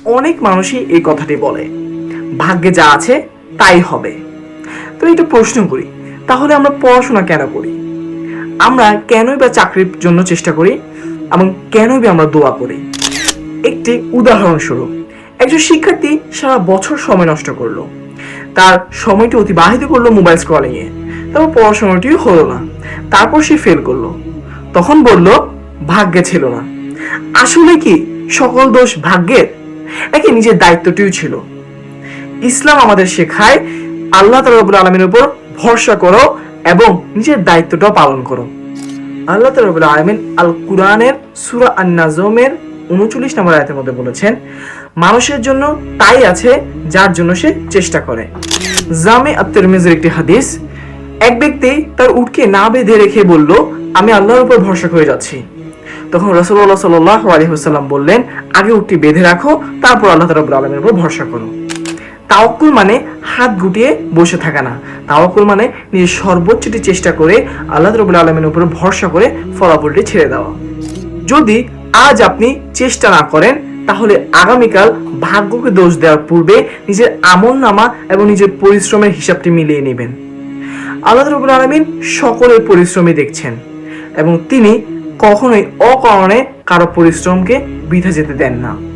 অনেক মানুষই এই কথাটি বলে, ভাগ্যে যা আছে তাই হবে। তো একটু প্রশ্ন করি, তাহলে আমরা পড়াশোনা কেন করি? আমরা কেনই বা চাকরির জন্য চেষ্টা করি এবং কেনই বা আমরা দোয়া করি? একটি উদাহরণস্বরূপ, একজন শিক্ষার্থী সারা বছর সময় নষ্ট করলো, তার সময়টি অতিবাহিত করলো মোবাইল স্ক্রলিং এ, তারপর পড়াশোনাটিও হলো না, তারপর সে ফেল করলো। তখন বলল ভাগ্যে ছিল না। আসলে কি সকল দোষ ভাগ্যের, নাকি নিজের দায়িত্বটিও ছিল? ইসলাম আমাদের শেখায় আল্লাহ তাআলা রব্বুল আলামিনের উপর ভরসা করো এবং নিজের দায়িত্বটাও পালন করো। আল্লাহ তাআলা রব্বুল আলামিন আল কুরআনের সূরা আন-নাজমের 39 নম্বর আয়াতের মধ্যে বলেছেন, মানুষের জন্য তাই আছে যার জন্য সে চেষ্টা করে। জামে আত-তিরমিজির একটি হাদিস, এক ব্যক্তি তার উটকে না বেঁধে রেখে বলল, আমি আল্লাহর উপর ভরসা করে যাচ্ছি। তখন রাসূলুল্লাহ সাল্লাল্লাহু আলাইহি ওয়াসাল্লাম বললেন, আগে উটটি বেঁধে রাখো, তারপর আল্লাহ তাআলা রব্বুল আলামিনের উপর ভরসা করো। তাওয়াক্কুল মানে হাত গুটিয়ে বসে থাকা না। তাওয়াক্কুল মানে নিজের সর্বোচ্চটি চেষ্টা করে আল্লাহ রাব্বুল আলামিনের উপর ভরসা করে ফলাফলটি ছেড়ে দেওয়া। যদি আজ আপনি চেষ্টা না করেন, তাহলে আগামীকাল ভাগ্যকে দোষ দেওয়ার পূর্বে নিজের আমলনামা এবং নিজের পরিশ্রমের হিসাবটি মিলিয়ে নেবেন। আল্লাহ রাব্বুল আলামিন সকলের পরিশ্রমই দেখছেন এবং তিনি কখনোই অকারণে কারো পরিশ্রমকে বৃথা যেতে দেন না।